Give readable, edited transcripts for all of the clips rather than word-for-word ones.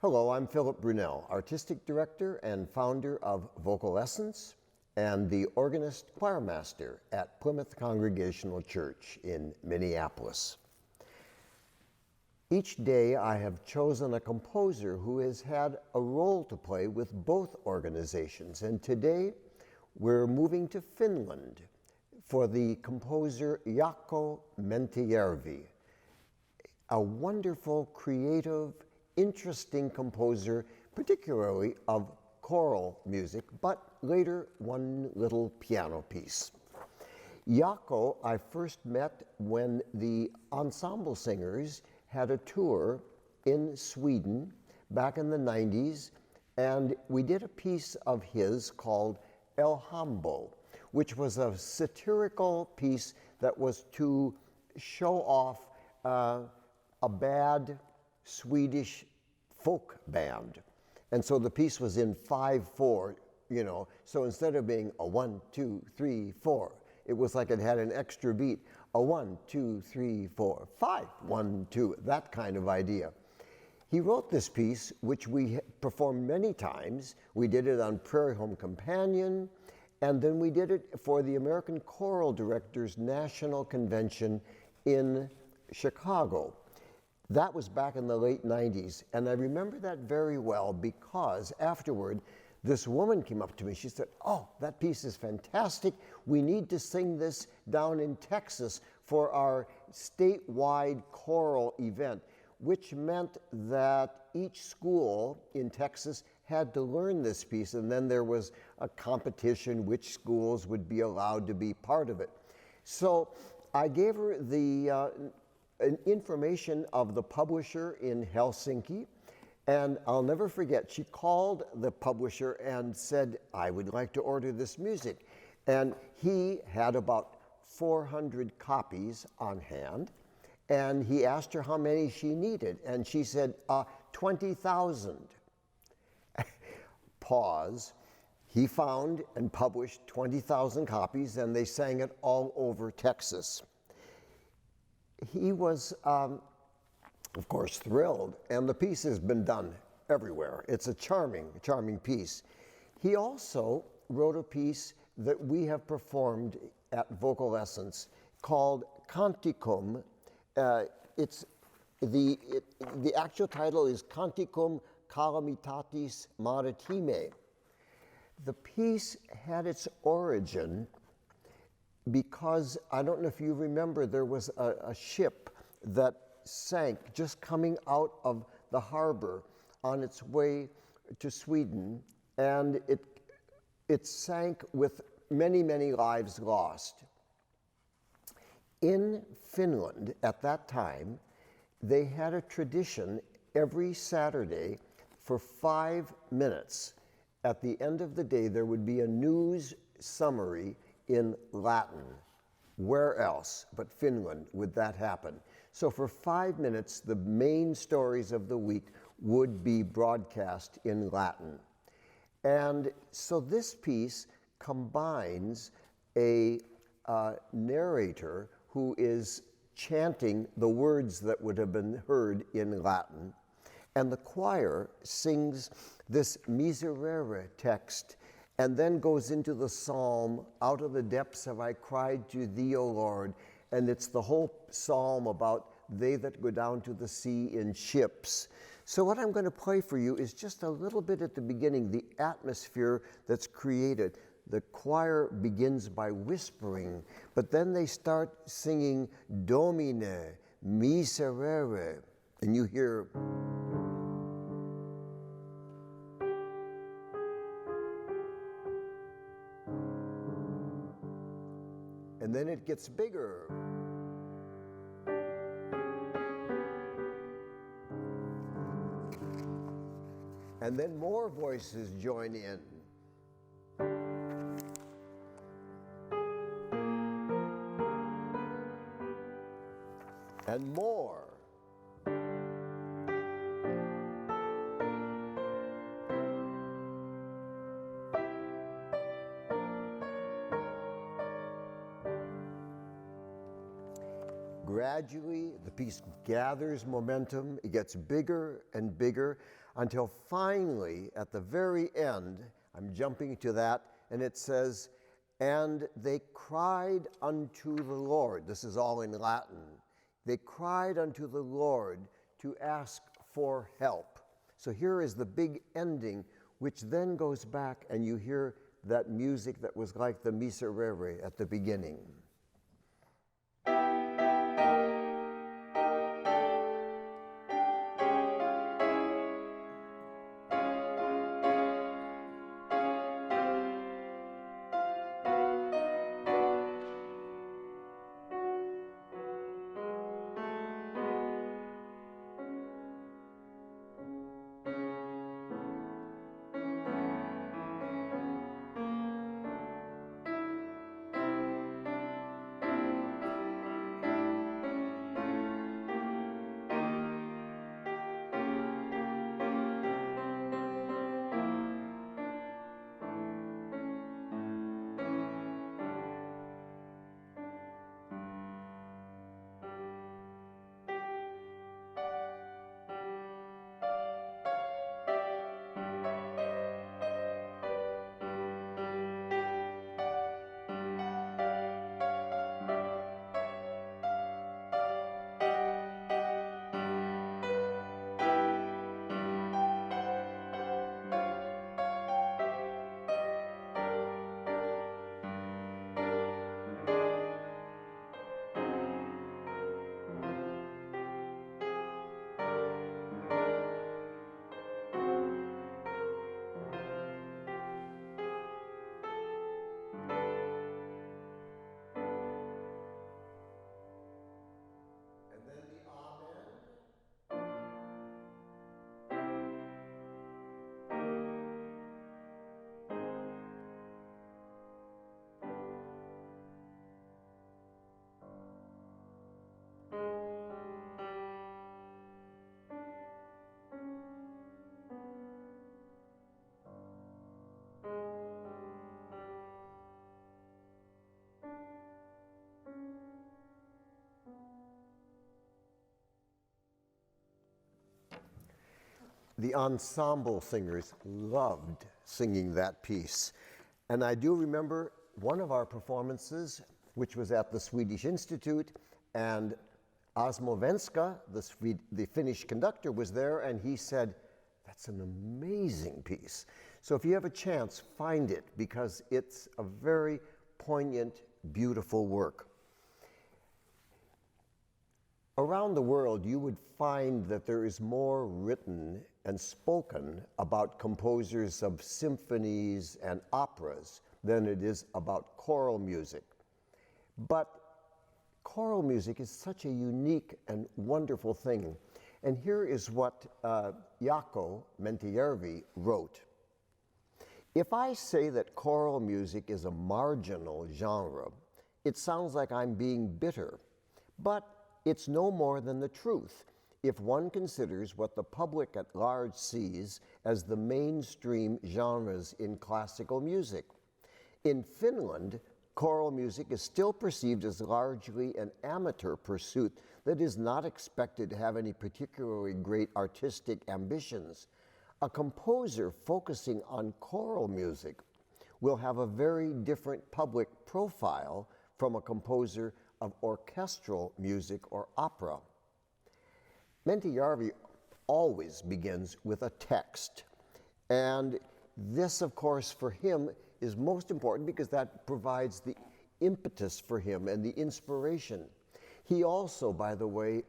Hello, I'm Philip Brunelle, Artistic Director and founder of Vocal Essence and the organist choirmaster at Plymouth Congregational Church in Minneapolis. Each day I have chosen a composer who has had a role to play with both organizations, and today we're moving to Finland for the composer Jaakko Mäntyjärvi, a wonderful, creative, interesting composer, particularly of choral music, but later one little piano piece. Jaakko I first met when the ensemble singers had a tour in Sweden back in the 90s, and we did a piece of his called El Hambo, which was a satirical piece that was to show off a bad Swedish folk band. And so the piece was in 5/4, so instead of being a 1, 2, 3, 4, it was like it had an extra beat, a 1, 2, 3, 4, 5, 1, 2, that kind of idea. He wrote this piece, which we performed many times. We did it on Prairie Home Companion, and then we did it for the American Choral Directors National Convention in Chicago. That was back in the late 90s, and I remember that very well because afterward, this woman came up to me. She said, "Oh, that piece is fantastic. We need to sing this down in Texas for our statewide choral event," which meant that each school in Texas had to learn this piece, and then there was a competition which schools would be allowed to be part of it. So I gave her the information of the publisher in Helsinki, and I'll never forget, she called the publisher and said, "I would like to order this music." And he had about 400 copies on hand, and he asked her how many she needed, and she said, 20,000. Pause. He found and published 20,000 copies, and they sang it all over Texas. He was, of course, thrilled, and the piece has been done everywhere. It's a charming, charming piece. He also wrote a piece that we have performed at Vocal Essence called Canticum. The actual title is Canticum Calamitatis Maritime. The piece had its origin because, I don't know if you remember, there was a ship that sank just coming out of the harbor on its way to Sweden, and it sank with many, many lives lost. In Finland at that time, they had a tradition every Saturday for 5 minutes. At the end of the day, there would be a news summary in Latin. Where else but Finland would that happen? So for 5 minutes, the main stories of the week would be broadcast in Latin. And so this piece combines a narrator who is chanting the words that would have been heard in Latin, and the choir sings this miserere text and then goes into the psalm, "Out of the depths have I cried to thee, O Lord." And it's the whole psalm about they that go down to the sea in ships. So what I'm going to play for you is just a little bit at the beginning, the atmosphere that's created. The choir begins by whispering, but then they start singing Domine, miserere, and you hear and then it gets bigger. And then more voices join in. And more. gradually the piece gathers momentum, it gets bigger and bigger until finally at the very end, I'm jumping to that, and it says, "And they cried unto the Lord." This is all in Latin. They cried unto the Lord to ask for help. So here is the big ending, which then goes back and you hear that music that was like the Miserere at the beginning. The ensemble singers loved singing that piece. And I do remember one of our performances, which was at the Swedish Institute, and Osmo Venska, the Finnish conductor, was there, and he said, "That's an amazing piece." So if you have a chance, find it, because it's a very poignant, beautiful work. Around the world, you would find that there is more written and spoken about composers of symphonies and operas than it is about choral music. But choral music is such a unique and wonderful thing. And here is what Jaakko Mäntyjärvi wrote. "If I say that choral music is a marginal genre, it sounds like I'm being bitter. But it's no more than the truth if one considers what the public at large sees as the mainstream genres in classical music. In Finland, choral music is still perceived as largely an amateur pursuit that is not expected to have any particularly great artistic ambitions. A composer focusing on choral music will have a very different public profile from a composer of orchestral music or opera." Mäntyjärvi always begins with a text. And this, of course, for him is most important because that provides the impetus for him and the inspiration. He also, by the way,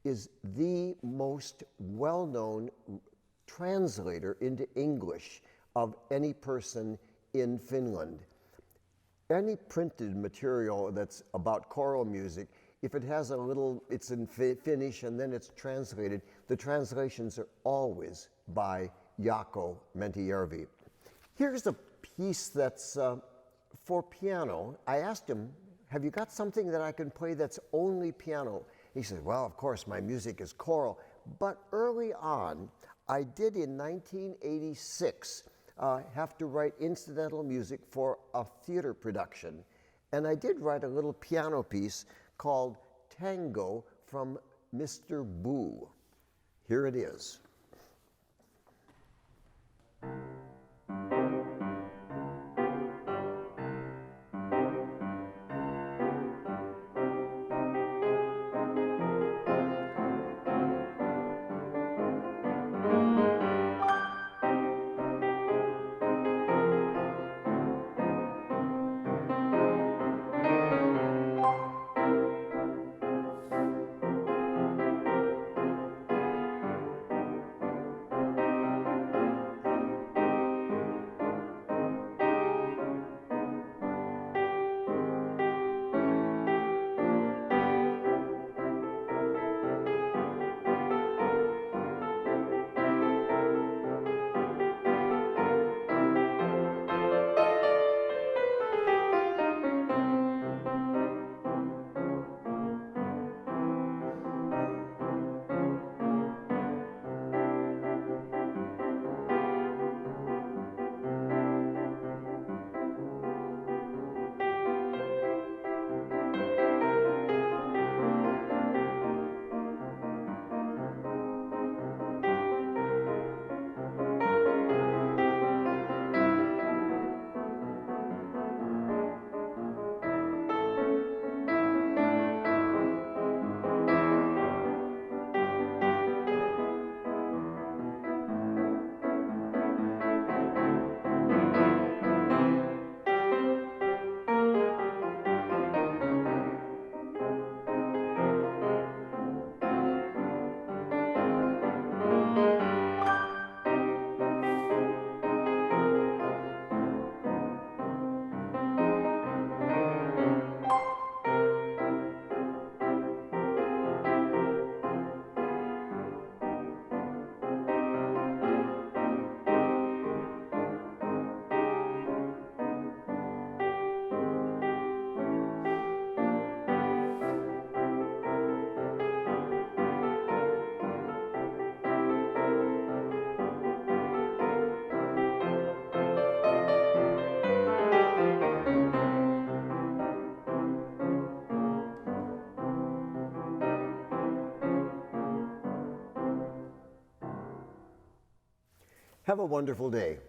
is the most well-known translator into English of any person in Finland. Any printed material that's about choral music, if it has a little, it's in Finnish and then it's translated, the translations are always by Jaakko Mäntyjärvi. Here's a piece that's for piano. I asked him, "Have you got something that I can play that's only piano?" He said, "Well, of course, my music is choral." But early on, I did in 1986 have to write incidental music for a theater production. And I did write a little piano piece called Tango from Mr. Boo. Here it is. Have a wonderful day.